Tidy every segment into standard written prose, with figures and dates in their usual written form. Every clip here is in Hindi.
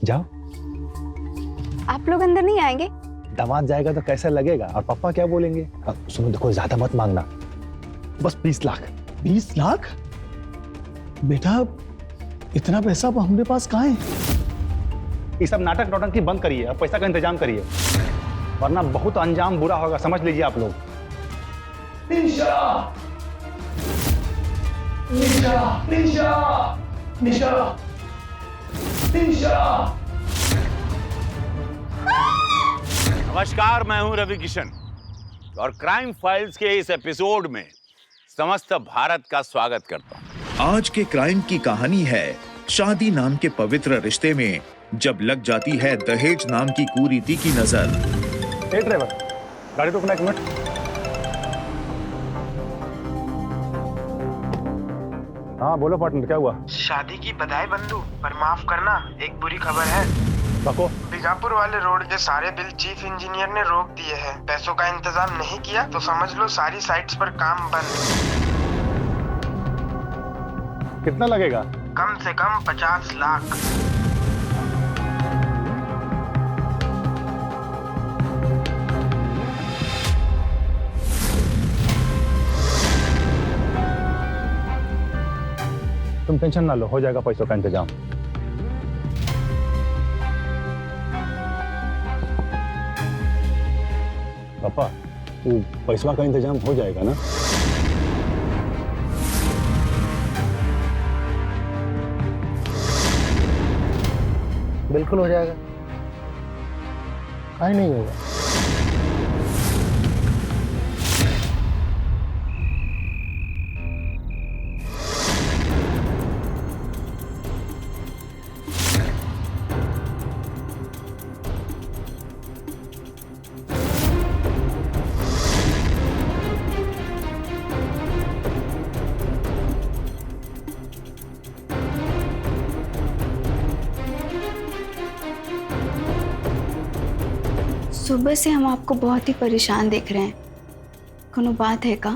जाओ। आप लोग अंदर नहीं आएंगे? दामाद जाएगा तो कैसा लगेगा और पापा क्या बोलेंगे? सुनो देखो, ज्यादा मत मांगना, बस 20 लाख। 20 लाख? बेटा इतना पैसा अब हमारे पास कहाँ है? ये सब नाटक नौटंकी बंद करिए और पैसा का इंतजाम करिए, वरना बहुत अंजाम बुरा होगा, समझ लीजिए आप लोग। निशा निशा निशा निशा निशा। नमस्कार, मैं हूं रवि किशन और क्राइम फाइल्स के इस एपिसोड में समस्त भारत का स्वागत करता हूं। आज के क्राइम की कहानी है शादी नाम के पवित्र रिश्ते में जब लग जाती है दहेज नाम की कुरीति की नजर। ए ड्राइवर, गाड़ी रोकना 1 मिनट। हाँ बोलो पार्टनर, क्या हुआ? शादी की बधाई बंधु, पर माफ करना, एक बुरी खबर है। बको। बीजापुर वाले रोड के सारे बिल चीफ इंजीनियर ने रोक दिए हैं। पैसों का इंतजाम नहीं किया तो समझ लो सारी साइट्स पर काम बंद। कितना लगेगा? कम से कम 50 लाख। तुम टेंशन ना लो, हो जाएगा पैसों का इंतजाम। पापा, तू पैसों का इंतजाम हो जाएगा ना? बिल्कुल हो जाएगा, काहे नहीं होगा। सुबह से हम आपको बहुत ही परेशान देख रहे हैं, कोनो बात है का?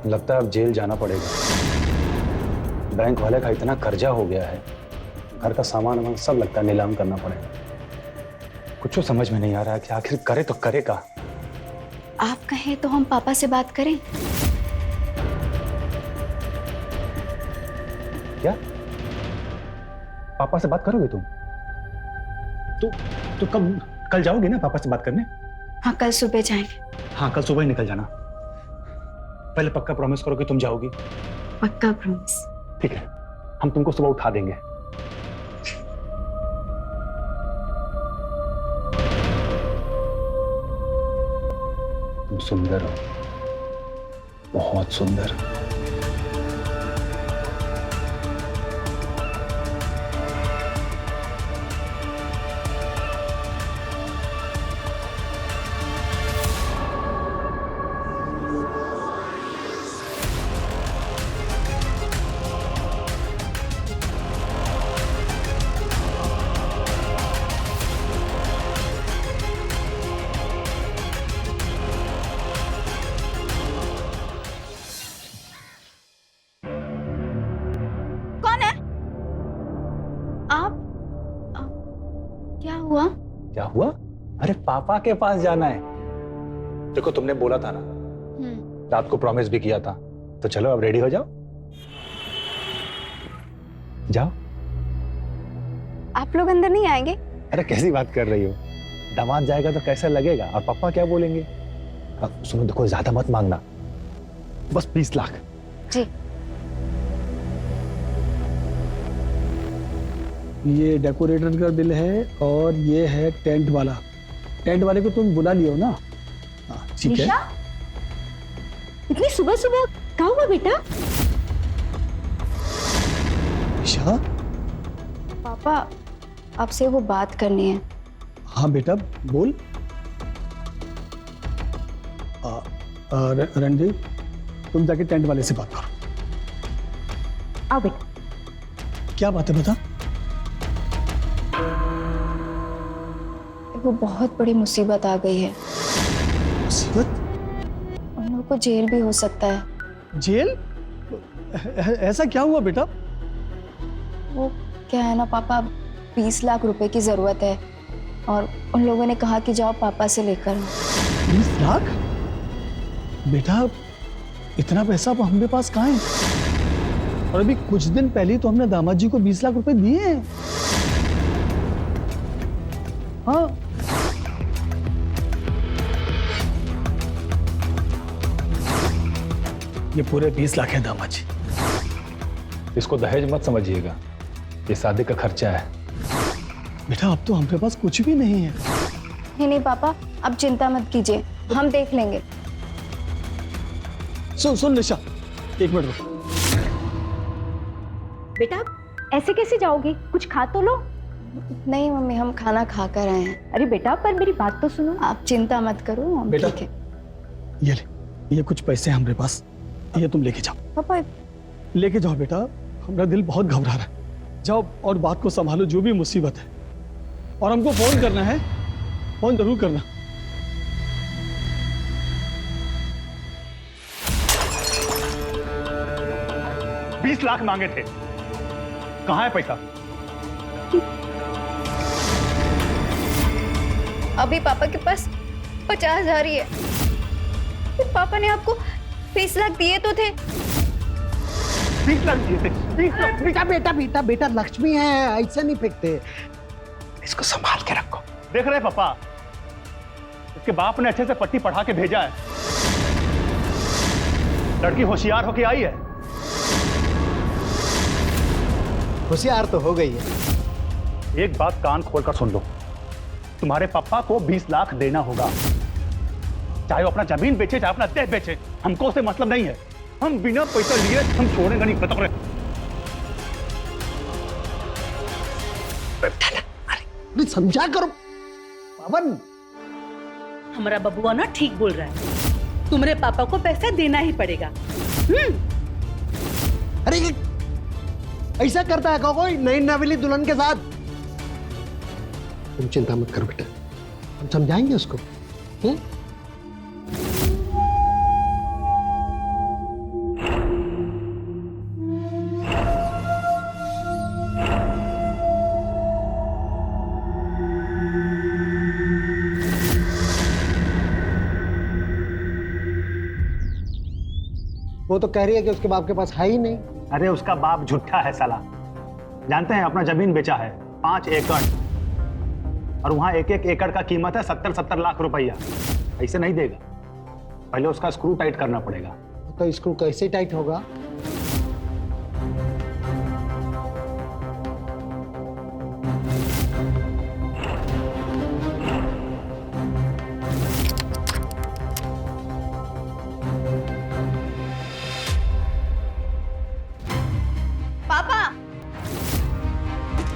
लगता है अब जेल जाना पड़ेगा। बैंक वाले का इतना कर्जा हो गया है, घर का सामान वामान सब लगता है नीलाम करना पड़ेगा। कुछ तो समझ में नहीं आ रहा है कि आखिर करे तो करे का। आप कहें तो हम पापा से बात करें? क्या? पापा से बात करोगे तुम? तो कल जाओगे ना पापा से बात करने? हाँ, कल सुबह जाएंगे। हाँ, कल सुबह ही निकल जाना। पहले पक्का प्रॉमिस करो कि तुम जाओगी। पक्का प्रॉमिस। ठीक है, हम तुमको सुबह उठा देंगे। तुम सुंदर हो, बहुत सुंदर। क्या हुआ? क्या हुआ? अरे पापा के पास जाना है। देखो तुमने बोला था ना, रात को प्रॉमिस भी किया था, तो चलो अब रेडी हो जाओ। जाओ। आप लोग अंदर नहीं आएंगे? अरे कैसी बात कर रही हो? दामाद जाएगा तो कैसा लगेगा और पापा क्या बोलेंगे? सुनो देखो, ज्यादा मत मांगना, बस 20 लाख। जी। ये डेकोरेटर का बिल है और ये है टेंट वाला। टेंट वाले को तुम बुला लियो ना? हाँ ठीक है। इतनी सुबह सुबह क्या हुआ बेटा? निशा? पापा, आपसे वो बात करनी है। हाँ बेटा बोल। रणदीप, तुम जाके टेंट वाले से बात करो। आओ बेटा। क्या बात है बता। वो बहुत बड़ी मुसीबत आ गई है। मुसीबत? उन लोगों को जेल भी हो सकता है। जेल? ऐसा क्या हुआ बेटा? वो क्या है ना पापा, 20 लाख रुपए की जरूरत है और उन लोगों ने कहा कि जाओ पापा से लेकर आओ। 20 लाख? बेटा इतना पैसा अब हमारे पास कहाँ है? और अभी कुछ दिन पहले ही तो हमने दामाद जी को 20 लाख रुपए दिए हैं। हाँ, ये पूरे 20 लाख है दामाद जी। इसको दहेज मत समझिएगा, ये शादी का खर्चा है। बेटा अब तो हमारे पास कुछ भी नहीं है। नहीं पापा, अब चिंता मत कीजिए, हम देख लेंगे। सुन निशा, एक मिनट रुक। बेटा ऐसे कैसे जाओगी? कुछ खा तो लो। नहीं मम्मी, हम खाना खा कर आए हैं। अरे बेटा पर मेरी बात तो सुनो। आप चिंता मत करो, हम बेटा, ठीक है। ये ले, ये कुछ पैसे हमारे पास, ये तुम लेके जाओ। पापा लेके जाओ बेटा, हमारा दिल बहुत घबरा रहा है। जाओ और बात को संभालो, जो भी मुसीबत है। और हमको फोन करना है, फोन जरूर करना। $20 लाख मांगे थे, कहाँ है पैसा? अभी पापा के पास 50,000 ही है। फिर पापा ने आपको 20 लाख दिए तो थे। 20 लाख दिए थे, 20 लाख। बेटा बेटा बेटा बेटा लक्ष्मी है, ऐसे नहीं फेंकते, इसको संभाल के रखो। देख रहे पापा, इसके बाप ने अच्छे से पट्टी पढ़ा के भेजा है। लड़की होशियार होके आई है। होशियार तो हो गई है। एक बात कान खोलकर सुन लो, तुम्हारे पापा को 20 लाख देना होगा। चाहे वो अपना जमीन बेचे, चाहे अपना देह बेचे, हमको उससे मतलब नहीं है। हम बिना पैसा लिए हम छोड़ेंगे नहीं, बता रहे। अरे समझा करो पवन। हमारा बबुआ ना ठीक बोल रहा है, तुम्हारे पापा को पैसा देना ही पड़ेगा। अरे ये ऐसा करता है कोई नई नवेली दुल्हन के साथ? तुम चिंता मत करो बेटा, हम समझाएंगे उसको। वो तो कह रही है कि उसके बाप के पास है ही नहीं। अरे उसका बाप झूठा है साला। जानते हैं, अपना जमीन बेचा है 5 एकड़, और वहां एक एकड़ का कीमत है 70 लाख रुपया। ऐसे नहीं देगा, पहले उसका स्क्रू टाइट करना पड़ेगा। तो स्क्रू कैसे टाइट होगा? पापा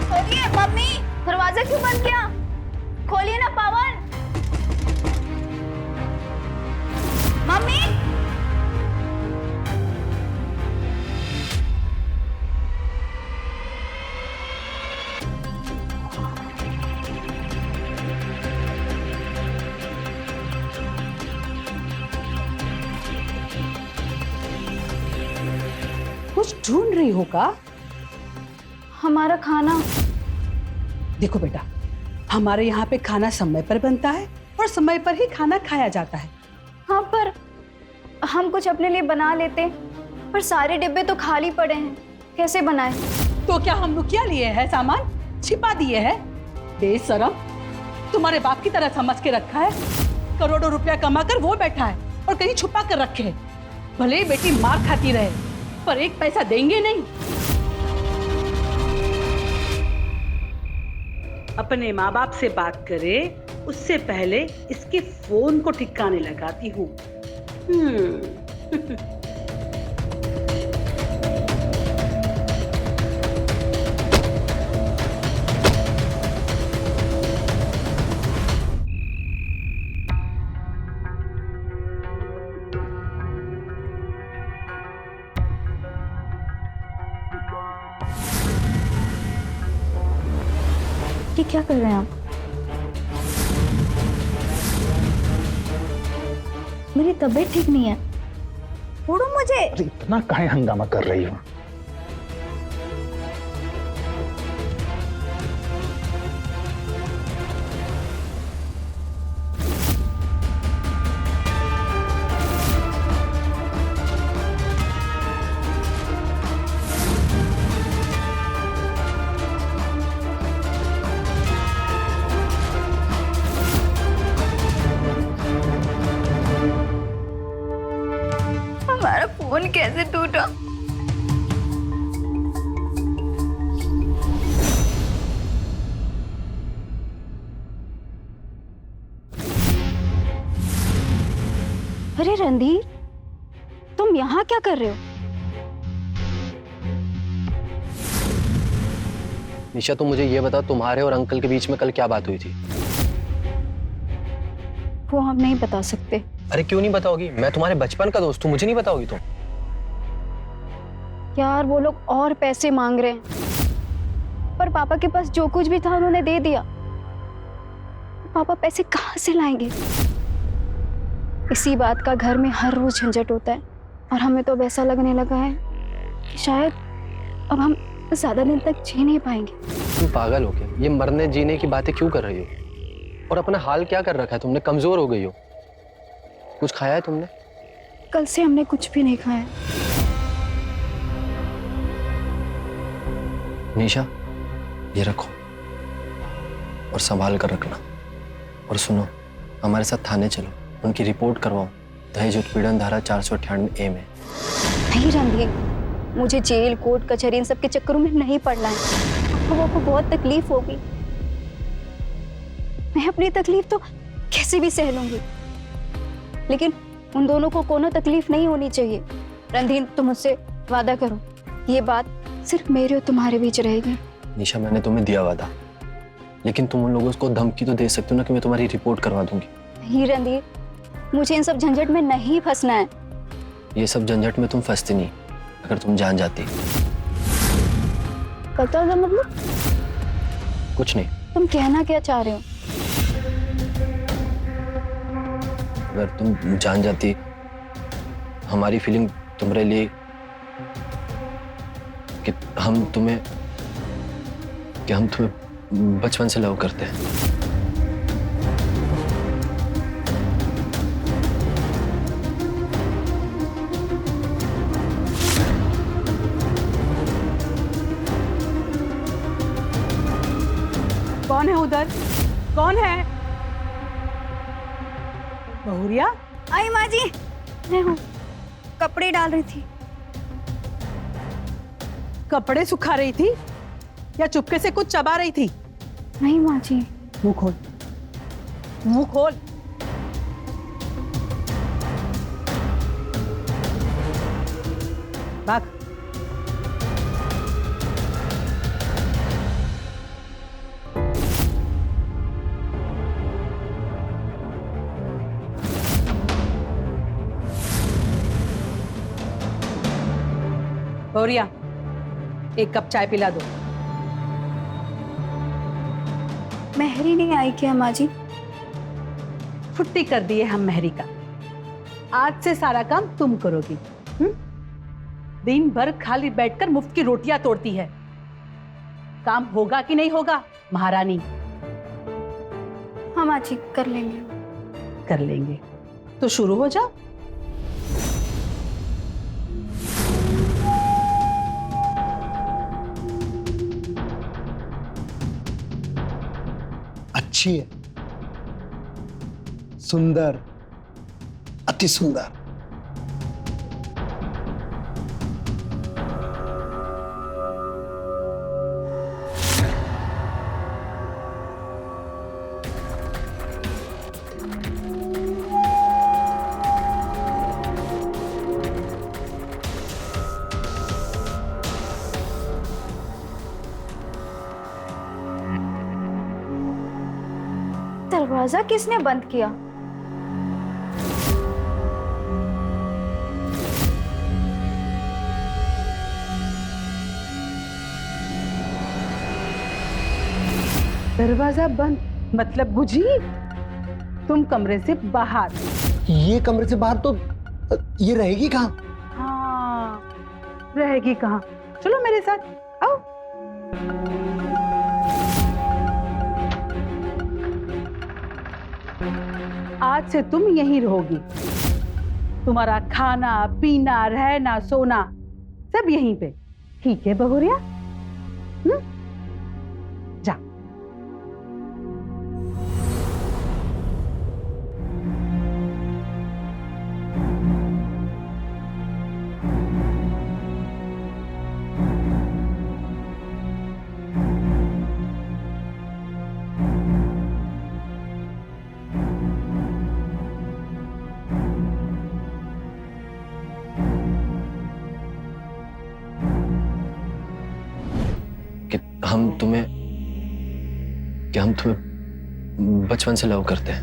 खोलिए। मम्मी दरवाजा क्यों बंद किया? खोलिए ना पवन। मम्मी कुछ ढूंढ रही हो का? हमारा खाना। देखो बेटा, हमारे यहाँ पे खाना समय पर बनता है और समय पर ही खाना खाया जाता है। हाँ पर हम कुछ अपने लिए बना लेते, पर सारे डिब्बे तो खाली पड़े हैं, कैसे बनाए? तो क्या हम लोग क्या लिए हैं? सामान छिपा दिए हैं? बेशरम, तुम्हारे बाप की तरह समझ के रखा है। करोड़ों रुपया कमा कर वो बैठा है और कहीं छुपा कर रखे है। भले ही बेटी मार खाती रहे, पर एक पैसा देंगे नहीं। अपने माँ बाप से बात करे उससे पहले इसके फोन को ठिकाने लगाती हूँ। ये क्या कर रहे हैं आप? मेरी तबीयत ठीक नहीं है, छोड़ो मुझे। अरे इतना काहे हंगामा कर रही हो? फोन कैसे टूटा? अरे रणधीर, तुम यहाँ क्या कर रहे हो? निशा, तुम मुझे ये बता, तुम्हारे और अंकल के बीच में कल क्या बात हुई थी? वो हम नहीं बता सकते। अरे क्यों नहीं बताओगी? मैं तुम्हारे बचपन का दोस्त हूँ, मुझे नहीं बताओगी तुम? यार वो लोग और पैसे मांग रहे हैं, पर पापा के पास जो कुछ भी था उन्होंने दे दिया। पापा पैसे कहाँ से लाएंगे? इसी बात का घर में हर रोज झंझट होता है और हमें तो अब ऐसा लगने लगा है कि शायद अब हम ज्यादा दिन तक जी नहीं पाएंगे। तुम पागल हो क्या? ये मरने जीने की बातें क्यों कर रही हो? और अपना हाल क्या कर रखा है तुमने? कमजोर हो गई हो। कुछ खाया है तुमने? कल से हमने कुछ भी नहीं खाया। निशा, ये रखो और संभाल कर रखना। और सुनो, हमारे साथ थाने चलो, उनकी रिपोर्ट करवाओ। दहेज उत्पीड़न धारा 498A में। नहीं रणधीर, मुझे जेल, कोर्ट, कचहरी इन सब के चक्करों में नहीं पड़ना है। वो को बहुत तकलीफ होगी। मैं अपनी तकलीफ तो कैसे भी सह लूंगी, लेकिन उन दोनों को कोनो तकलीफ नहीं होनी चाहिए। रणधीर, तुम मुझसे वादा करो, ये बात सिर्फ मेरे और तुम्हारे बीच रहेगी। निशा, मैंने तुम्हें दिया वादा, लेकिन तुम उन लोगों को धमकी तो दे सकते हो ना कि मैं तुम्हारी रिपोर्ट करवा दूंगी। नहीं रणधीर, मुझे इन सब झंझट में नहीं फंसना है। ये सब झंझट में तुम फंसती नहीं अगर तुम जान जाती। कतल का मतलब? कुछ नहीं। तुम कहना क्या चाह रहे हो? अगर तुम जान जाती, हमारी फीलिंग तुम्हारे लिए कि हम तुम्हें बचपन से लव करते हैं। कौन है उधर? कौन है? बहुरिया? आई माँ जी, मैं हूँ। कपड़े डाल रही थी। कपड़े सुखा रही थी या चुपके से कुछ चबा रही थी? नहीं माँ जी। मुंह खोल, मुंह खोल। भाग। बहुरिया, एक कप चाय पिला दो। मेहरी नहीं आई क्या माँ जी? छुट्टी कर दी है हम मेहरी का। आज से सारा काम तुम करोगी। दिन भर खाली बैठकर मुफ्त की रोटियां तोड़ती है। काम होगा कि नहीं होगा महारानी? हाँ माँ जी, कर लेंगे। कर लेंगे तो शुरू हो जाओ। अच्छी है, सुंदर, अति सुंदर। दरवाजा किसने बंद किया? दरवाजा बंद मतलब बुझी तुम कमरे से बाहर। ये कमरे से बाहर तो ये रहेगी कहाँ? हाँ, रहेगी कहाँ? चलो मेरे साथ आओ। आज से तुम यहीं रहोगी। तुम्हारा खाना पीना रहना सोना सब यहीं पे, ठीक है बहुरिया? जा। कि हम तुम्हें बचपन से लव करते हैं।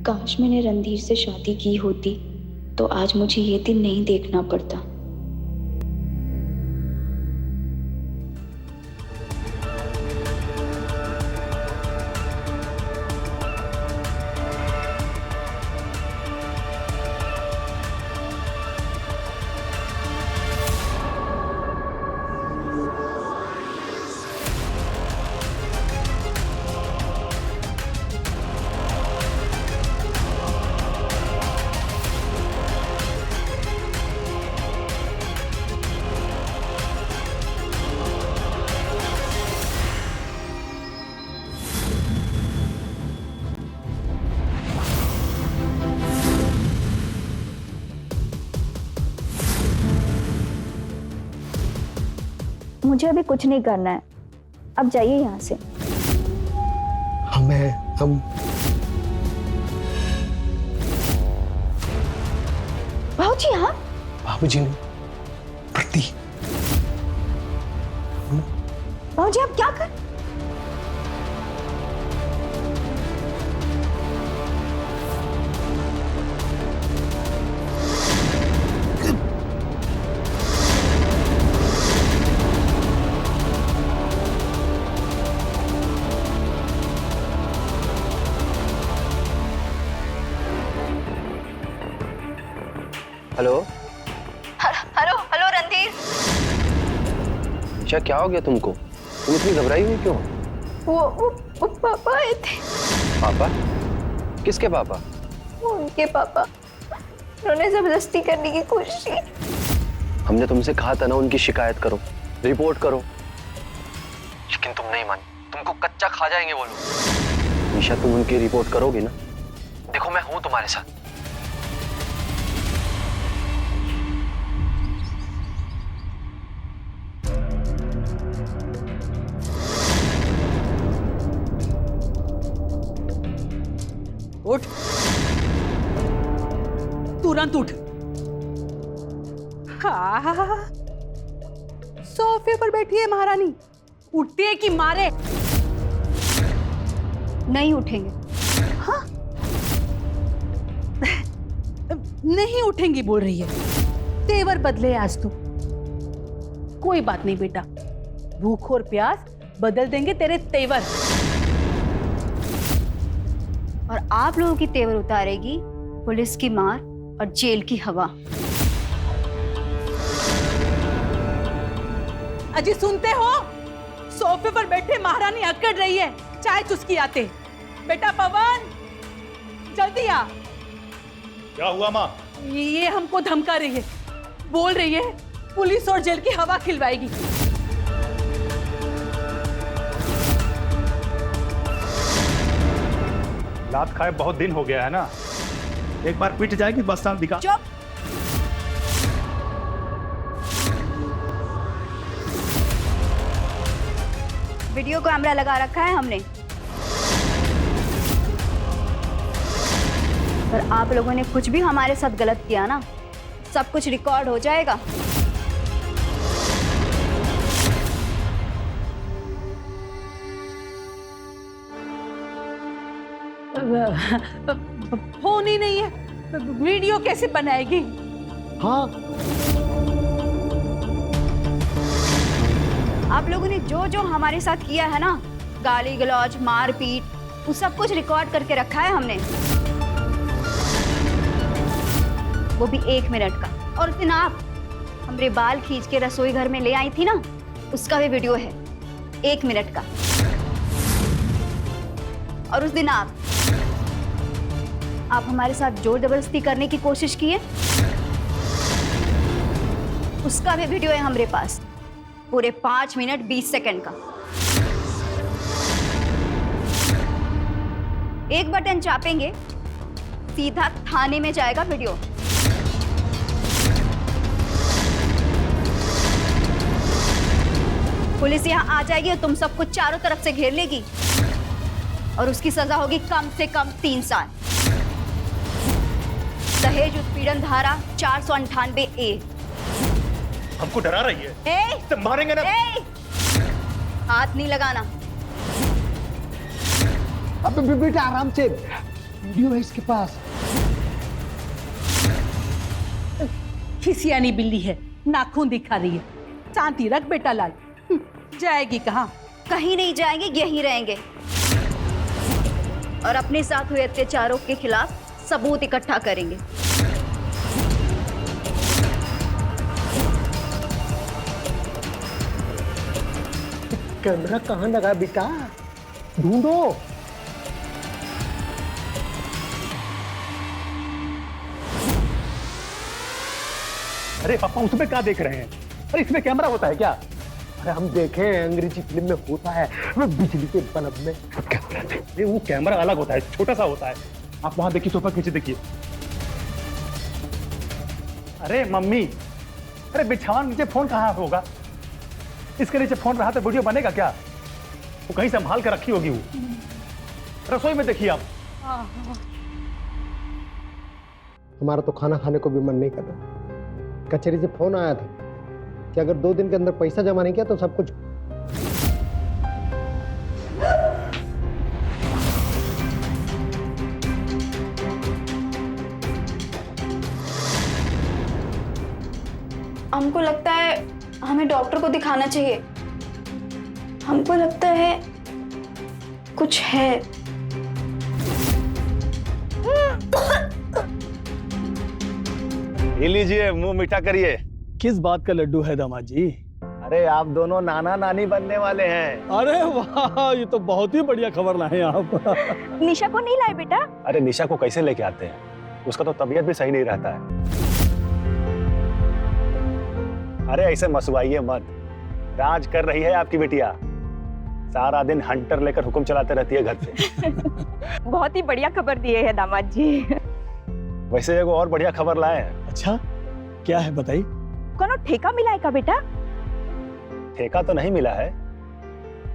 काश मैंने रणधीर से शादी की होती तो आज मुझे ये दिन नहीं देखना पड़ता। मुझे अभी कुछ नहीं करना है, अब जाइए यहाँ से। हम भाऊजी हाँ? बाबूजी ने प्रति भाऊजी आप क्या कर? Hello hello hello Randhir. Isha, क्या हो गया तुमको? तुम इतनी घबराई हुई क्यों? वो पापा आए थे। पापा? किसके पापा? उनके पापा। उन्होंने जबरदस्ती करने की कोशिश की। हमने तुमसे कहा था ना उनकी शिकायत करो, रिपोर्ट करो, लेकिन तुम नहीं मानी। तुमको कच्चा खा जाएंगे वो लोग। ईशा, तुम उनकी रिपोर्ट करोगी ना? देखो मैं हूं तुम्हारे साथ। उठ, तुरंत उठ। हाँ, सोफे पर बैठी है महारानी, उठती है कि मारे? नहीं उठेंगे। हाँ? नहीं उठेंगी बोल रही है। तेवर बदले आज तो। कोई बात नहीं बेटा, भूख और प्यास बदल देंगे तेरे तेवर। और आप लोगों की तेवर उतारेगी पुलिस की मार और जेल की हवा। अजी सुनते हो? सोफे पर बैठे महारानी अकड़ रही है, चाय चुस्की आते। बेटा पवन, जल्दी आ। क्या हुआ माँ? ये हमको धमका रही है, बोल रही है पुलिस और जेल की हवा खिलवाएगी। लात खाए बहुत दिन हो गया है ना, एक बार पिट जाएगी बस साल दिखा। चुप। वीडियो कैमरा लगा रखा है हमने, पर आप लोगों ने कुछ भी हमारे साथ गलत किया ना, सब कुछ रिकॉर्ड हो जाएगा। फोन ही नहीं है, वीडियो कैसे बनाएगी? हाँ, आप लोगों ने जो जो हमारे साथ किया है ना, गाली गलौज, मारपीट, वो सब कुछ रिकॉर्ड करके रखा है हमने, वो भी 1 मिनट का। और उस दिन आप हमरे बाल खींच के रसोई घर में ले आई थी ना, उसका भी वीडियो है 1 मिनट का। और उस दिन आप हमारे साथ जोर जबरदस्ती करने की कोशिश की है, उसका भी वीडियो है हमारे पास, पूरे 5 मिनट 20 सेकंड का। एक बटन चापेंगे, सीधा थाने में जाएगा वीडियो। पुलिस यहाँ आ जाएगी और तुम सबको चारों तरफ से घेर लेगी, और उसकी सजा होगी कम से कम 3 साल। दहेज उत्पीड़न धारा 498A, हमको डरा रही है। तो मारेंगे ना। हाथ नहीं लगाना। अब बेटा आराम से, वीडियो है इसके पास। खिसियानी बिल्ली है, नाखून दिखा रही है। शांति रख बेटा लाल। जाएगी कहाँ? कहीं नहीं जाएंगे, यहीं रहेंगे और अपने साथ हुए अत्याचारों के खिलाफ सबूत इकट्ठा करेंगे। कैमरा कहाँ लगा बेटा, ढूंढो। अरे पापा उसमें क्या देख रहे हैं? अरे इसमें कैमरा होता है क्या? अरे हम देखे हैं अंग्रेजी फिल्म में होता है, वो बिजली के बल्ब में कैमरा थे। अरे वो कैमरा अलग होता है, छोटा सा होता है। आप वहां देखिए, सोफा खींचे देखिए। अरे मम्मी, अरे बिछावन नीचे फोन कहाँ होगा? इसके नीचे फोन रहा तो वीडियो बनेगा क्या? वो कहीं संभाल कर रखी होगी। वो रसोई में देखिए आप। हमारा तो खाना खाने को भी मन नहीं कर रहा। कचहरी से फोन आया था कि अगर 2 दिन के अंदर पैसा जमा नहीं किया तो सब कुछ। हमको लगता है हमें डॉक्टर को दिखाना चाहिए। हमको लगता है कुछ है। ये लीजिए, मुंह मीठा करिए। किस बात का लड्डू है दामाद जी? अरे आप दोनों नाना नानी बनने वाले हैं। अरे वाह, ये तो बहुत ही बढ़िया खबर लाए आप। निशा को नहीं लाए बेटा? अरे निशा को कैसे लेके आते हैं? उसका तो तबीयत भी सही नहीं रहता है। अरे ऐसे मसवाइए मत, राज कर रही है आपकी बिटिया। सारा दिन हंटर लेकर हुक्म चलाते रहती है घर पे। बहुत ही बढ़िया खबर दिए है दामाद जी। वैसे एगो और बढ़िया खबर लाए हैं। अच्छा, क्या है बताइए? कोनो ठेका मिला है का बेटा? ठेका तो नहीं मिला है,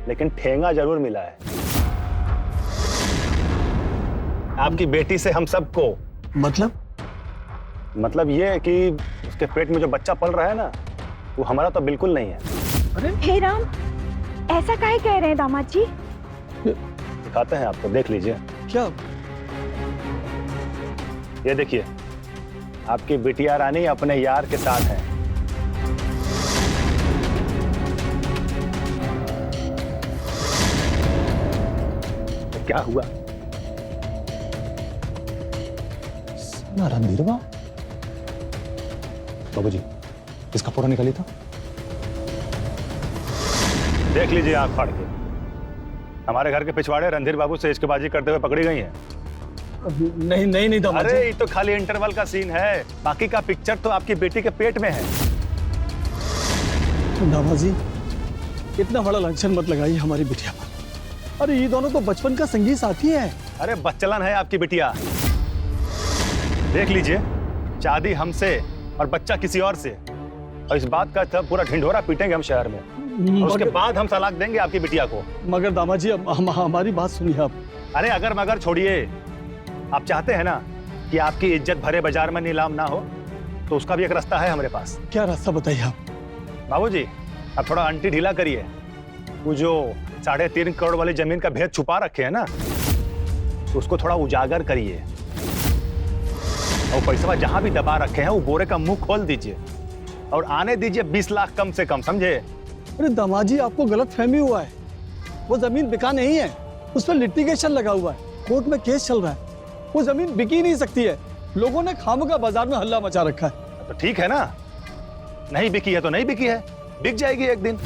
लेकिन ठेंगा जरूर मिला है। आपकी बेटी से हम सबको। मतलब ये कि उसके पेट में जो बच्चा पल रहा है ना, वो हमारा तो बिल्कुल नहीं है। अरे हे राम, ऐसा काहे कह रहे हैं दामाद जी? दिखाते हैं आपको, देख लीजिए। क्या? ये देखिए, आपकी बिटिया रानी अपने यार के साथ है। तो क्या हुआ? रणधीरवा बाबूजी, इसका पूरा निकाली था। देख लीजिए आंख फाड़ के। हमारे घर के पिछवाड़े रणधीर बाबू से इश्कबाजी करते हुए पकड़ी गई हैं। नहीं दामाद जी। अरे ये तो खाली इंटरवल का सीन है, बाकी का पिक्चर तो आपकी बेटी के पेट में है। दामाद जी, इतना बड़ा लांछन मत लगाइए हमारी बिटिया पर। अरे ये दोनों तो बचपन का संगी साथी है। अरे बच्चलन है आपकी बिटिया। देख लीजिए, शादी हमसे और बच्चा किसी और से, और इस बात का तब पूरा ढिंढोरा पीटेंगे हम शहर में। और उसके बाद हम तलाक देंगे आपकी बिटिया को। मगर दामाद जी, हमारी बात सुनिए आप। अरे अगर मगर छोड़िए, आप चाहते हैं ना कि आपकी इज्जत भरे बाजार में नीलाम ना हो, तो उसका भी एक रास्ता है हमारे पास। क्या रास्ता बताइए आप? बाबूजी, अब थोड़ा अंटी ढीला करिए। वो जो 3.5 करोड़ वाली जमीन का भेद छुपा रखे हैं ना, उसको थोड़ा उजागर करिए। और पैसा जहां भी दबा रखे हैं, वो बोरे का मुंह खोल दीजिए और आने दीजिए 20 लाख कम से कम, समझे? अरे दामाद जी, आपको गलत फहमी हुआ है। वो जमीन बिका नहीं है, उस पर लिटिगेशन लगा हुआ है, कोर्ट में केस चल रहा है। वो जमीन बिकी नहीं सकती है। लोगों ने खामखा बाजार में हल्ला मचा रखा है। तो ठीक है ना, नहीं बिकी है तो नहीं बिकी है, बिक जाएगी एक दिन।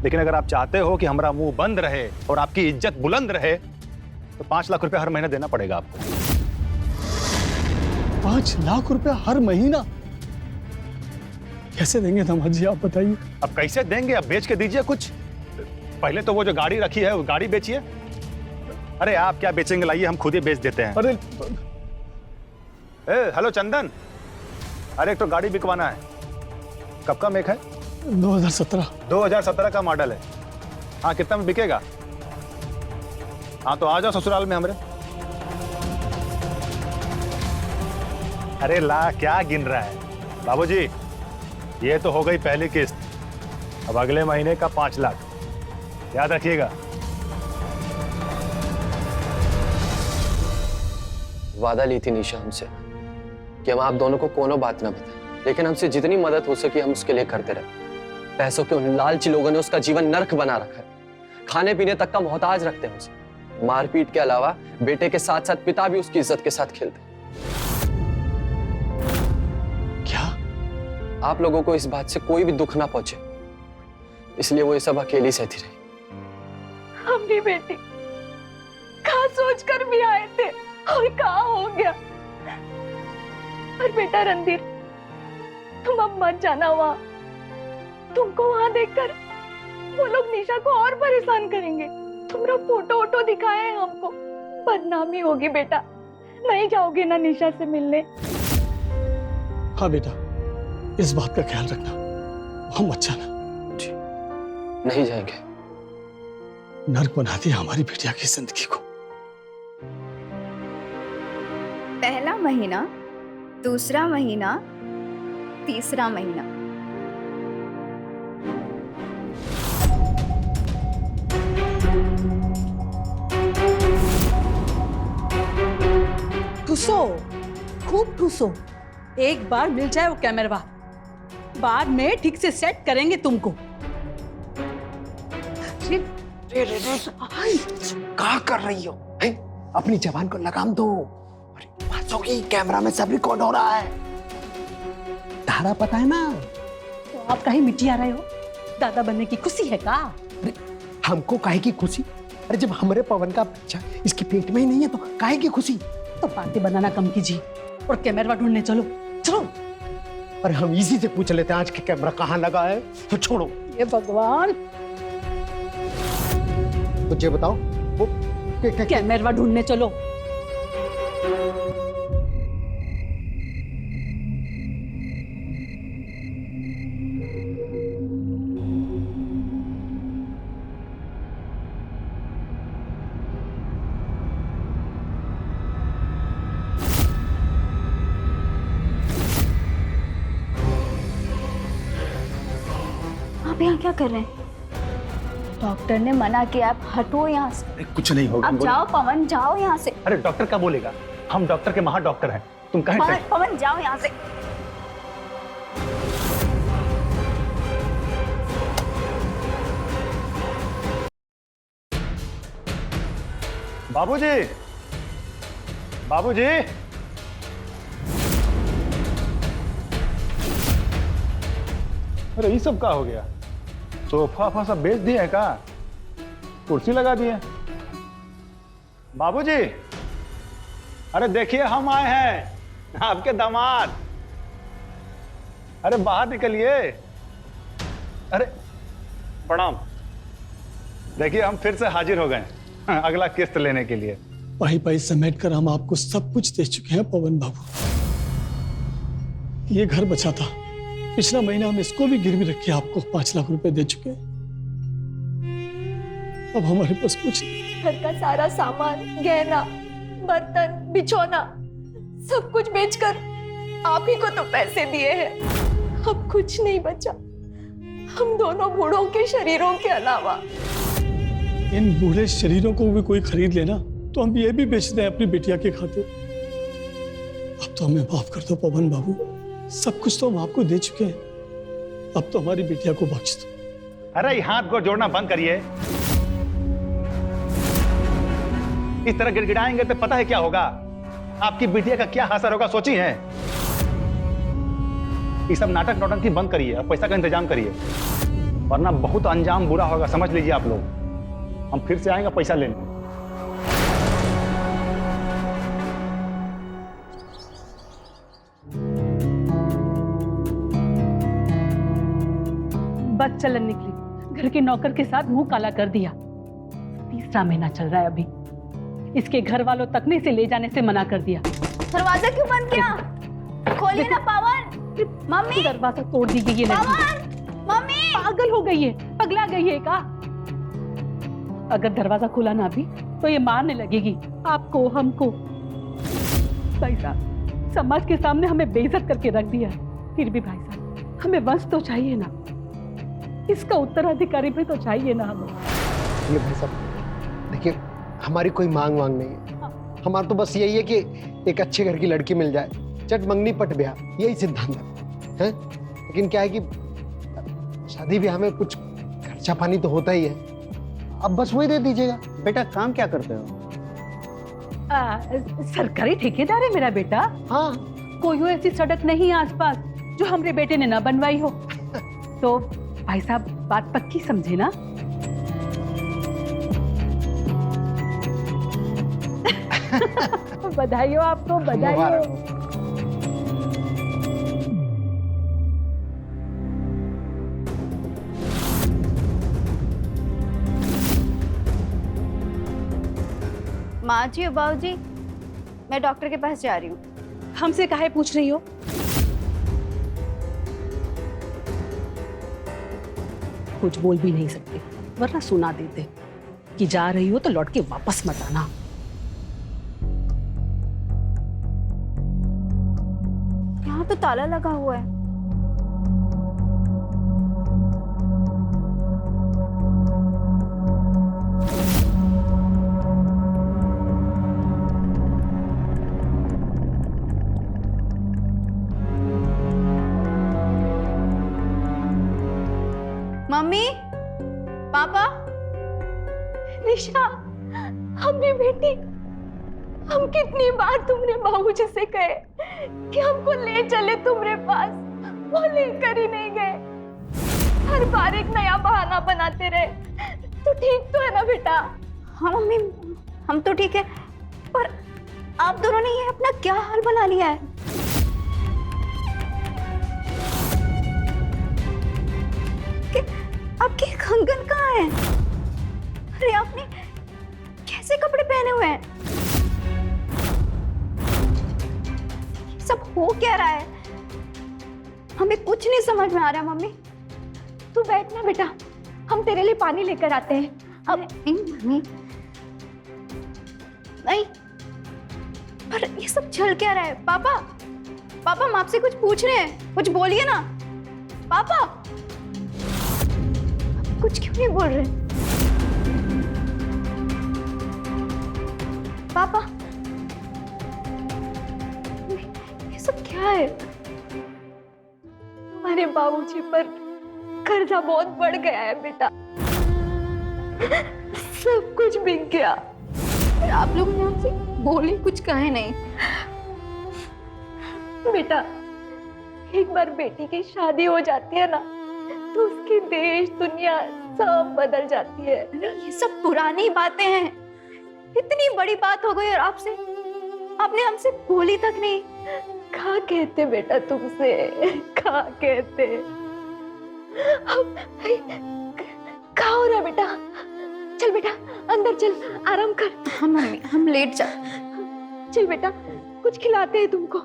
लेकिन अगर आप चाहते हो कि हमारा मुंह बंद रहे और आपकी इज्जत बुलंद रहे, तो 5 लाख रुपए हर महीना देना पड़ेगा आपको। 5 लाख रुपए हर महीना? कैसे देंगे दामाद जी, आप बताइए। अब कैसे देंगे? अब बेच के दीजिए कुछ। पहले तो वो जो गाड़ी रखी है, वो गाड़ी बेचिए। अरे आप क्या बेचेंगे, लाइए हम खुद ही बेच देते हैं। अरे हेलो चंदन, अरे एक तो गाड़ी बिकवाना है। कब का मेक है? 2017 का मॉडल है। हाँ, कितना में बिकेगा? हाँ तो आ जाओ ससुराल में हमरे। अरे ला, क्या गिन रहा है बाबूजी? ये तो हो गई पहली किस्त, अब अगले महीने का 5 लाख, याद रखिएगा। वादा ली थी निशा हमसे कि हम आप दोनों को कोनो बात ना बताएं, लेकिन हमसे जितनी मदद हो सकी हम उसके लिए करते रहे। पैसों के उन लालची लोगों ने उसका जीवन नर्क बना रखा है, खाने पीने तक का मोहताज रखते हैं उसे। मारपीट के अलावा बेटे के साथ साथ पिता भी उसकी इज्जत के साथ खेलते हैं। क्या? आप लोगों को इस बात से कोई भी दुख ना पहुंचे, इसलिए वो ये सब अकेली सहती रही। अपनी बेटी कहाँ सोच कर भी आए थे और कहाँ हो गया। पर बेटा रणधीर, तुम अब मत जाना वहाँ। तुमको वहाँ देखकर वो लोग निशा को और परेशान करेंगे। तुम्हारा फोटो वोटो दिखाए हैं हमको, बदनामी होगी बेटा। नहीं जाओगे ना निशा से मिलने? हाँ बेटा, इस बात का ख्याल रखना, हम मत जाना। जी, नहीं जाएंगे। नर्क बना दिया हमारी बेटिया की जिंदगी को। पहला महीना, दूसरा महीना, तीसरा महीना। ठूसो, खूब ठूसो। एक बार मिल जाए वो कैमरा, बाद में ठीक से सेट करेंगे तुमको। क्या कर रही हो? अपनी जवान को लगाम दो। अरे कैमरा में सब रिकॉर्ड हो रहा है। धारा पता है ना? तो आप कहीं मिट्टी आ रहे हो? दादा बनने की खुशी है का? हमको काहे की खुशी? अरे जब हमारे पवन का बच्चा इसके पेट में ही नहीं है तो काहे की खुशी? तो बातें बनाना कम कीजिए और कैमरा ढूंढने चलो। चलो। अरे हम इसी से पूछ लेते हैं आज के कैमरा कहाँ लगा है। तो छोड़ो। ये भगवान, कुछ ये बताओ, वो कैमरा ढूंढने चलो। आप यहाँ क्या कर रहे हैं? डॉक्टर ने मना किया, आप हटो यहाँ से। अरे कुछ नहीं होगा। आप जाओ पवन, जाओ यहाँ से। अरे डॉक्टर क्या बोलेगा? हम डॉक्टर के महा डॉक्टर हैं, तुम कहें। पवन जाओ यहाँ से। बाबूजी, बाबूजी, अरे ये सब क्या हो गया? सोफा सब बेच दिए है का? कुर्सी लगा दिए? बाबूजी, अरे देखिए हम आए हैं, आपके दामाद। अरे बाहर निकलिए। अरे प्रणाम। देखिए हम फिर से हाजिर हो गए अगला किस्त लेने के लिए। पाई पाई समेट कर हम आपको सब कुछ दे चुके हैं पवन बाबू। ये घर बचा था, पिछला महीना हम इसको भी गिरवी रख के आपको 5 लाख रुपए दे चुके हैं। अब हमारे पास कुछ नहीं। घर का सारा सामान, गहना, बर्तन, बिछौना सब कुछ बेचकर आप ही को तो पैसे दिए हैं। अब कुछ नहीं बचा हम दोनों बूढ़ों के शरीरों के अलावा। इन बूढ़े शरीरों को भी कोई खरीद लेना तो हम ये भी बेच दें अपनी बेटिया के खातिर। अब तो हमें माफ कर दो पवन बाबू, सब कुछ तो हम आपको दे चुके हैं। अब तो हमारी बेटिया को बख्श दो। अरे हाथ को जोड़ना बंद करिए। इस तरह गिड़गिड़ाएंगे तो पता है क्या होगा? आपकी बिटिया का क्या असर होगा सोची है? ये सब नाटक नौटंकी बंद करिए और पैसा का इंतजाम करिए, वरना बहुत अंजाम बुरा होगा, समझ लीजिए आप लोग। हम फिर से आएंगे पैसा लेने। बस चलन निकली, घर के नौकर के साथ मुंह काला कर दिया। 3रा महीना चल रहा है अभी, इसके घर वालों तक ने इसे ले जाने से मना कर दिया। दरवाजा क्यों बंद किया? खोलिए ना पवन। मम्मी, दरवाजा तोड़ दी गई है। मम्मी पागल हो गई है, पगला गई है का? अगर दरवाजा खुला ना भी तो ये मारने लगेगी आपको, हमको। भाई साहब, समाज के सामने हमें बेइज्जत करके रख दिया। फिर भी भाई साहब, हमें वंश तो चाहिए ना, इसका उत्तराधिकारी भी तो चाहिए ना हमें। ये भाई साहब देखिए, हमारी कोई मांग वांग नहीं है, हमारा तो बस यही है कि एक अच्छे घर की लड़की मिल जाए, चट मंगनी पट ब्याह, यही सिद्धांत है। लेकिन क्या है कि शादी ब्याह में कुछ खर्चा पानी तो होता ही है, अब बस वही दे दीजिएगा। बेटा काम क्या करते हो? सरकारी ठेकेदार है मेरा बेटा। हाँ, कोई ऐसी सड़क नहीं आसपास जो हमरे बेटे ने ना बनवाई हो। तो भाई साहब बात पक्की समझे ना? बधाई हो आपको, बधाई हो। माँ जी और बाबू जी, मैं डॉक्टर के पास जा रही हूँ। हमसे काहे पूछ रही हो? कुछ बोल भी नहीं सकते, वरना सुना देते कि जा रही हो तो लौट के वापस मत आना। यहाँ तो ताला लगा हुआ है। मम्मी, पापा, निशा, हमने बेटी, हम कितनी बार तुमने बाबूजी से कहे कि हमको ले चले तुम्हारे पास, वो लेकर ही नहीं गए। हर बार एक नया बहाना बनाते रहे। तो ठीक तो है ना बेटा? हाँ मम्मी, हम तो ठीक है, पर आप दोनों ने ये अपना क्या हाल बना लिया है? आपके कंगन कहाँ है? अरे आपने कैसे कपड़े पहने हुए हैं? सब हो क्या रहा है? हमें कुछ नहीं समझ में आ रहा। मम्मी तू बैठ ना बेटा, हम तेरे लिए पानी लेकर आते हैं। अब नहीं मम्मी, नहीं, पर ये सब चल क्या रहा है? पापा, पापा हम आपसे कुछ पूछ रहे हैं, कुछ बोलिए ना। पापा कुछ क्यों नहीं बोल रहे? पापा ये सब क्या है? तुम्हारे बाबूजी पर कर्जा बहुत बढ़ गया है बेटा, सब कुछ बिक गया। आप लोग ने हमसे बोली कुछ कहे नहीं। बेटा एक बार बेटी की शादी हो जाती है ना, तो उसकी देश दुनिया सब बदल जाती है। ये सब पुरानी बातें हैं। इतनी बड़ी बात हो गई और आपने हमसे बोली तक नहीं। कहा कहते बेटा तुमसे, कहा कहते। कहा हो रहा बेटा? चल बेटा अंदर चल, आराम कर। हाँ मम्मी, हम लेट जा। चल बेटा कुछ खिलाते हैं तुमको।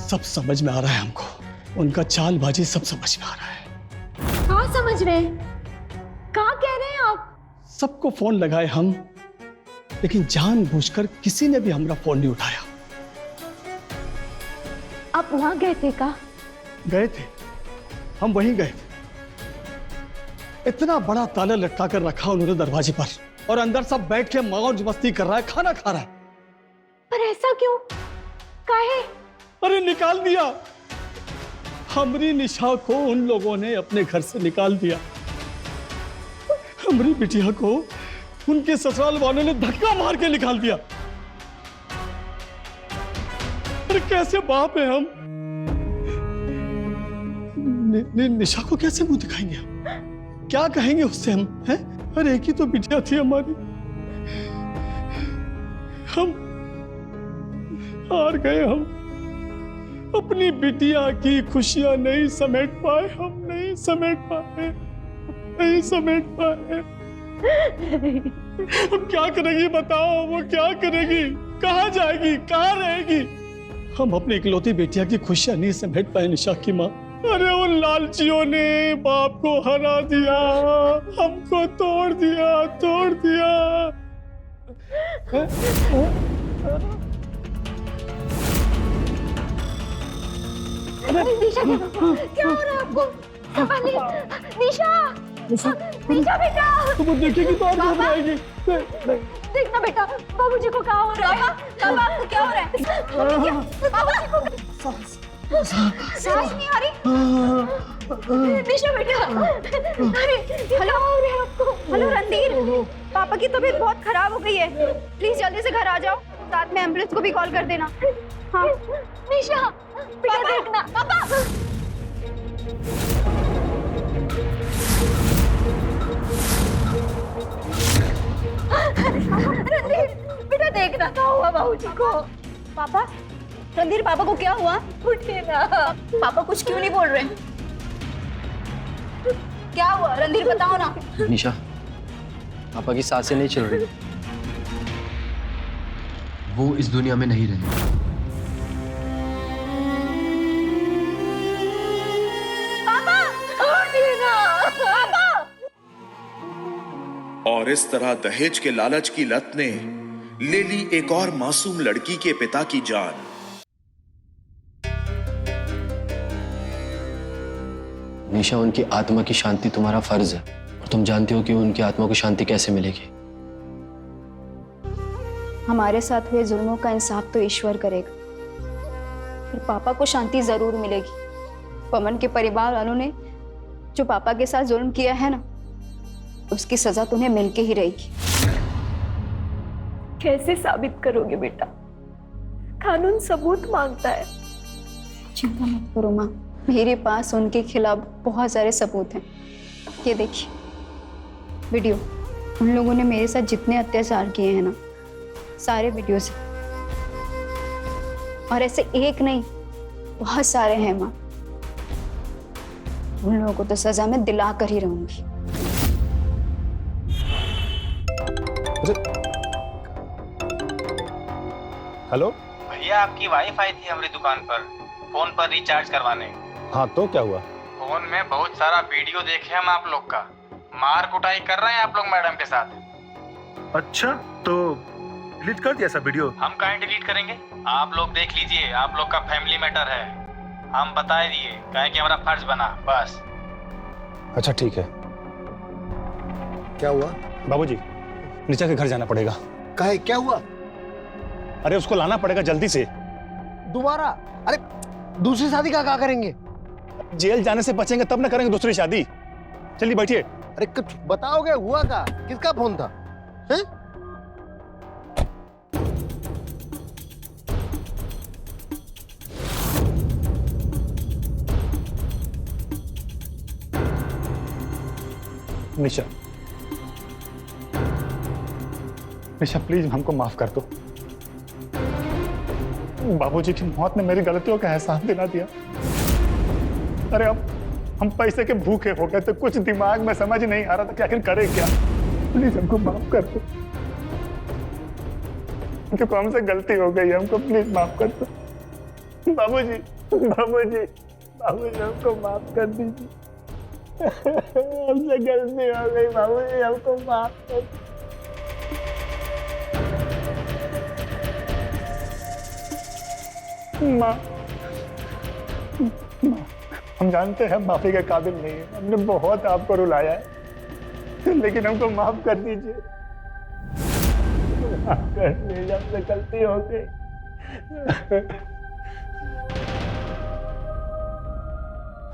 सब समझ में आ रहा है हमको, उनका चालबाजी सब समझ में आ रहा है। कहाँ समझ रहे हैं? कहाँ कह रहे हैं आप? सबको फोन लगाए हम, लेकिन जानबूझकर किसी ने भी हमारा फोन नहीं उठाया। आप वहां गए थे का? गए थे, हम वहीं गए थे। इतना बड़ा ताला लटका कर रखा उन्होंने दरवाजे पर, और अंदर सब बैठ के मौज मस्ती कर रहा है, खाना खा रहा है। पर ऐसा क्यों? काहे? अरे निकाल दिया, हमारी निशा को उन लोगों ने अपने घर से निकाल दिया। हमारी बिटिया को उनके ससुराल वालों ने धक्का मार के निकाल दिया। अरे कैसे बाप है हम? निशा को कैसे मुंह दिखाएंगे हम? क्या कहेंगे उससे हम? हैं? अरे एक ही तो बिटिया थी हमारी, हम हार गए। हम अपनी बिटिया की खुशियां नहीं समेट पाए, हम नहीं समेट पाए, नहीं समेट पाए। अब क्या करेगी बताओ? वो क्या करेगी? कहाँ जाएगी? कहाँ रहेगी? हम अपनी इकलौती बेटिया की खुशियां नहीं समेट पाए निशा की माँ। अरे उन लालचियों ने बाप को हरा दिया, हमको तोड़ दिया। निशा क्या हो रहा है आपको? संभालिए। निशा बेटा, तुम देखेगी तो आप घबराएगी। देखना बेटा, बाबूजी को क्या हो रहा है? बाबा आपको क्या हो रहा है? बाबूजी को सांस नहीं आ रही। निशा बेटा, अरे हेलो हेलो रणधीर, पापा की तबीयत बहुत खराब हो गई है, प्लीज जल्दी से घर आ जाओ, साथ में एम्बुलेंस को भी कॉल कर देना। हाँ निशा बेटा, देखना पापा। रणधीर बेटा, देखना क्या हुआ बाबूजी को। पापा, रणधीर पापा को क्या हुआ? उठिए ना। पापा कुछ क्यों नहीं बोल रहे? क्या हुआ रणधीर, बताओ ना। निशा, पापा की सांसें नहीं चल रही, वो इस दुनिया में नहीं रहे। पापा उठिए ना पापा। और इस तरह दहेज के लालच की लत ने ले ली एक और मासूम लड़की के पिता की जान। निशा, उनकी आत्मा की शांति तुम्हारा फर्ज है, और तुम जानती हो कि उनकी आत्मा को शांति कैसे मिलेगी। हमारे साथ हुए जुल्मों का इंसाफ तो ईश्वर करेगा, पर पापा को शांति जरूर मिलेगी। पवन के परिवार वालों ने जो पापा के साथ जुल्म किया है ना, उसकी सजा तुम्हें मिलके ही रहेगी। कैसे साबित करोगे बेटा? कानून सबूत मांगता है। चिंता मत करो माँ, मेरे पास उनके खिलाफ बहुत सारे सबूत हैं। ये देखिए वीडियो, उन लोगों ने मेरे साथ जितने अत्याचार किए हैं ना, सारे वीडियोस हैं, और ऐसे एक नहीं बहुत सारे हैं माँ। उन लोगों को तो सजा मैं दिला कर ही रहूंगी। हेलो भैया, आपकी वाईफाई थी हमारी दुकान पर, फोन पर रिचार्ज करवाने। हाँ तो क्या हुआ? फोन में बहुत सारा वीडियो देखे हम आप लोग का, मार कुटाई कर रहे हैं आप लोग मैडम के साथ। अच्छा, तो डिलीट कर दिया सब वीडियो? हम कहीं डिलीट करेंगे, आप लोग देख लीजिए, आप लोग का फैमिली मैटर है, हम बता दिए, कहें कि हमारा फर्ज बना बस। अच्छा ठीक है। क्या हुआ? बाबूजी, निशा के घर जाना पड़ेगा। काहे, क्या हुआ? अरे उसको लाना पड़ेगा जल्दी से। दोबारा? अरे दूसरी शादी का क्या करेंगे? जेल जाने से बचेंगे तब ना करेंगे दूसरी शादी। चलिए बैठिए। अरे कुछ बताओगे, हुआ क्या? किसका फोन था? हैं? निशा, निशा प्लीज हमको माफ कर दो। बाबूजी की मौत ने मेरी गलतियों का एहसास दिला दिया। अरे अब हम पैसे के भूखे हो गए, तो कुछ दिमाग में समझ नहीं आ रहा था कि आखिर करे क्या। प्लीज हमको माफ कर दो, क्योंकि हमसे गलती हो गई, हमको प्लीज माफ कर दो। बाबूजी, बाबूजी, बाबूजी हमको माफ कर दीजिए। हमसे गलती हो गई बाबूजी, हमको माफ कर। माँ, हम जानते हैं माफी के काबिल नहीं है, हमने बहुत आपको रुलाया है, लेकिन हमको माफ कर दीजिए। माफ कर दीजिए, हमसे गलती हो गई।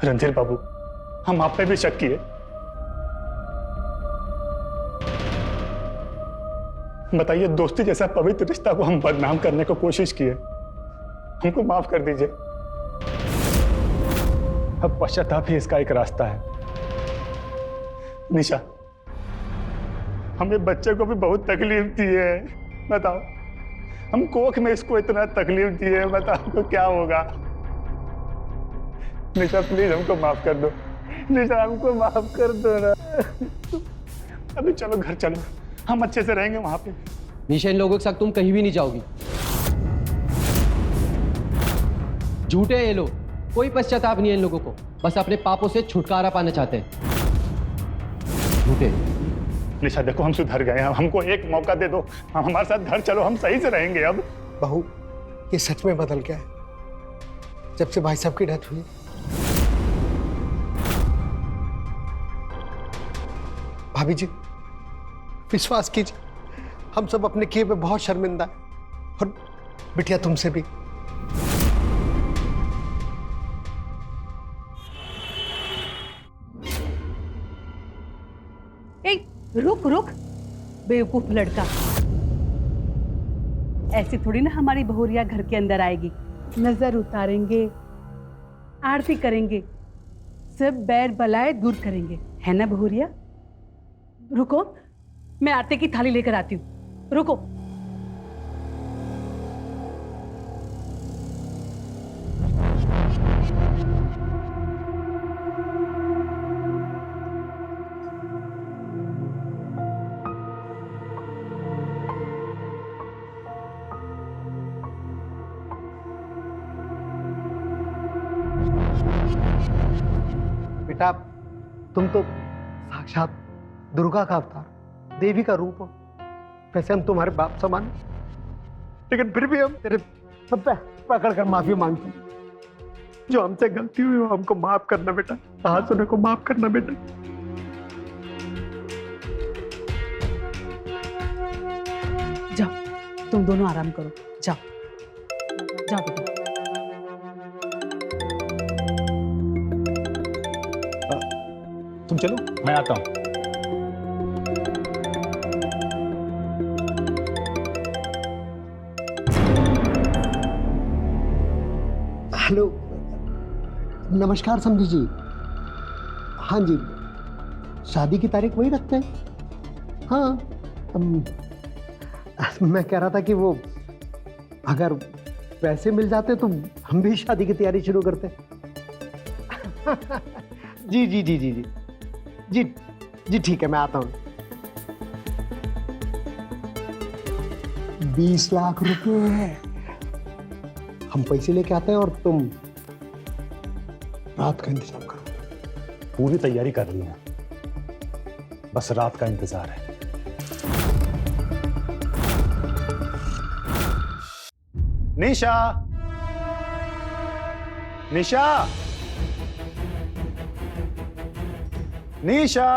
रणधीर बाबू, हम आप पे भी शक किए, बताइए दोस्ती जैसा पवित्र रिश्ता को हम बदनाम करने को कोशिश किए, हमको माफ कर दीजिए। अब पश्चाताप ही इसका एक रास्ता है। निशा, हमें बच्चे को भी बहुत तकलीफ दी है, बताओ, हम कोख में इसको इतना तकलीफ दी है, बताओ तो क्या होगा। निशा प्लीज हमको माफ कर दो, निशा हमको माफ कर दो ना। अभी चलो घर चलो, हम अच्छे से रहेंगे वहां पे। निशा, इन लोगों के साथ तुम कहीं भी नहीं जाओगी। झूठे हैं ये लोग, कोई पश्चाताप नहीं है इन लोगों को, बस अपने पापों से छुटकारा पाना चाहते हैं। झूठे। निशा देखो, हम सुधर गए हैं, हमको एक मौका दे दो, हम हमारे साथ घर चलो, हम सही से रहेंगे अब। बहू, ये सच में बदल गया है जब से भाई साहब की डेथ हुई। भाभी जी, विश्वास कीजिए, हम सब अपने किए पे बहुत शर्मिंदा है, और बिटिया तुमसे भी। रुक रुक बेवकूफ लड़का, ऐसी थोड़ी ना हमारी बहुरिया घर के अंदर आएगी। नजर उतारेंगे, आरती करेंगे, सब बैर बलाए दूर करेंगे, है ना बहुरिया? रुको, मैं आरती की थाली लेकर आती हूँ, रुको। बेटा, तुम तो साक्षात दुर्गा का अवतार, देवी का रूप हो। वैसे हम तुम्हारे बाप समान, लेकिन फिर भी हम तेरे सब पे पकड़ कर माफी मांगते हैं। जो हमसे गलती हुई वो हमको माफ करना बेटा, हाथ सुने को माफ करना बेटा। जाओ, तुम दोनों आराम करो, जाओ जाओ बेटा। तुम चलो, मैं आता हूँ। हेलो, नमस्कार समझी जी। हाँ जी, शादी की तारीख वही रखते हैं। हाँ, मैं कह रहा था कि वो अगर पैसे मिल जाते तो हम भी शादी की तैयारी शुरू करते। जी जी जी जी जी जी जी ठीक है, मैं आता हूँ। 20 लाख रुपए है, हम पैसे लेके आते हैं और तुम रात का इंतजाम करो। पूरी तैयारी कर ली है, बस रात का इंतजार है। निशा, निशा, निशा।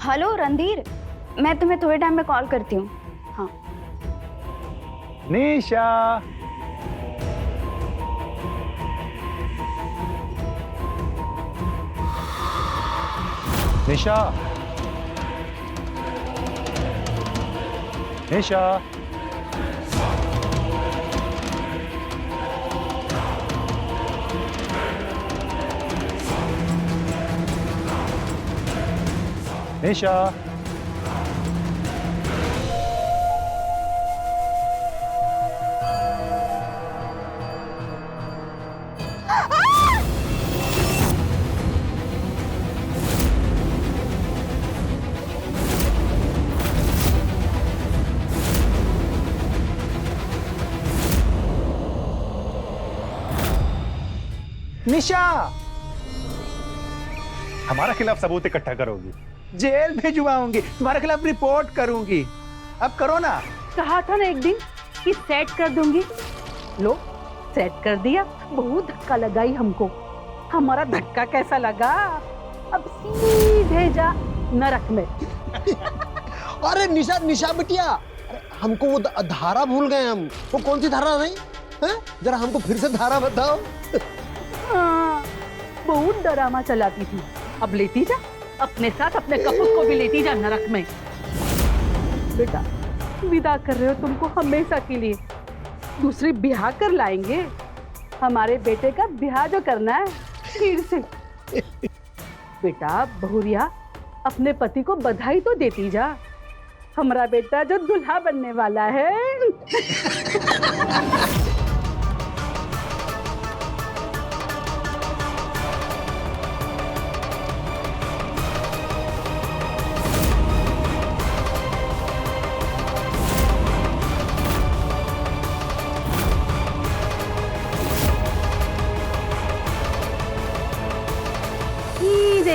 हेलो रणधीर, मैं तुम्हें थोड़े टाइम में कॉल करती हूँ। हाँ निशा। निशा, निशा, निशा। निशा, हमारा खिलाफ सबूत इकट्ठा करोगी, जेल भिजवाऊंगी, तुम्हारे खिलाफ रिपोर्ट करूंगी। अब करो ना। कहा था ना एक दिन कि सेट कर दूंगी, लो सेट कर दिया। बहुत धक्का लगाई हमको, हमारा धक्का कैसा लगा? अब सीधे जा नरक में। अरे निशा, निशा बिटिया, अरे हमको वो धारा भूल गए हम। वो कौन सी धारा नहीं है? जरा हमको फिर से धारा बताओ। हाँ, बहुत डरामा चलाती थी, अब लेती जा अपने साथ, अपने कपूत को भी लेती जा नरक में। बेटा, विदा कर रहे हो तुमको हमेशा के लिए, दूसरी ब्याह कर लाएंगे। हमारे बेटे का ब्याह जो करना है फिर से। बेटा बहुरिया, अपने पति को बधाई तो देती जा, हमारा बेटा जो दुल्हा बनने वाला है।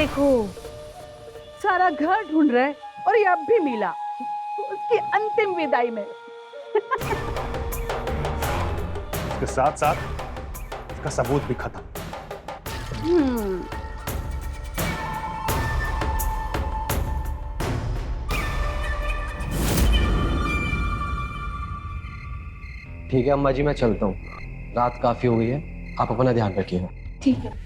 देखो, सारा घर ढूंढ रहे और ये अब भी मिला उसकी अंतिम विदाई में। इसके साथ साथ इसका सबूत भी खत्म। ठीक है अम्मा जी, मैं चलता हूँ, रात काफी हो गई है, आप अपना ध्यान रखिएगा। ठीक है।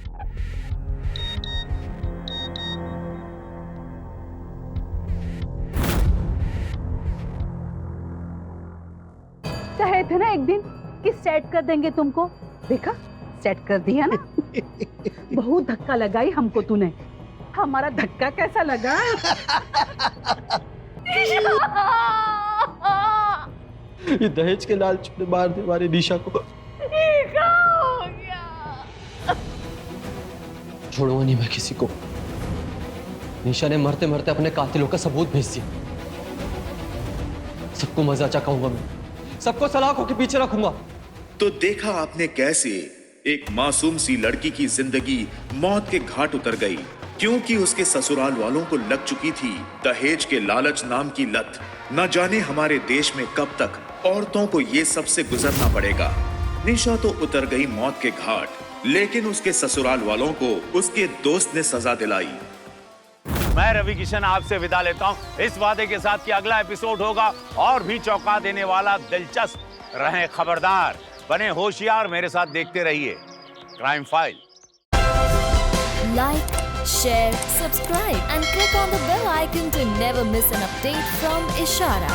कहे थे ना एक दिन कि सेट कर देंगे तुमको, देखा सेट कर दिया ना। बहुत धक्का लगाई हमको तूने, हमारा धक्का कैसा लगा? ये दहेज के लालच में मार दे हमारे निशा को। क्या हो गया? छोड़ूंगा नहीं मैं किसी को। निशा ने मरते मरते अपने कातिलों का सबूत भेज दिया। सबको मजा चखाऊंगा मैं, सबको सलाखों के पीछे रखूंगा। तो देखा आपने कैसे एक मासूम सी लड़की की जिंदगी मौत के घाट उतर गई, क्योंकि उसके ससुराल वालों को लग चुकी थी दहेज के लालच नाम की लत। न जाने हमारे देश में कब तक औरतों को ये सबसे गुजरना पड़ेगा। निशा तो उतर गई मौत के घाट, लेकिन उसके ससुराल वालों को उसके दोस्त ने सजा दिलाई। मैं रवि किशन आपसे विदा लेता हूं, इस वादे के साथ कि अगला एपिसोड होगा और भी चौंका देने वाला, दिलचस्प। रहें खबरदार, बने होशियार, मेरे साथ देखते रहिए crime file. Like, share, subscribe and click on the bell icon to never miss an update from Ishara.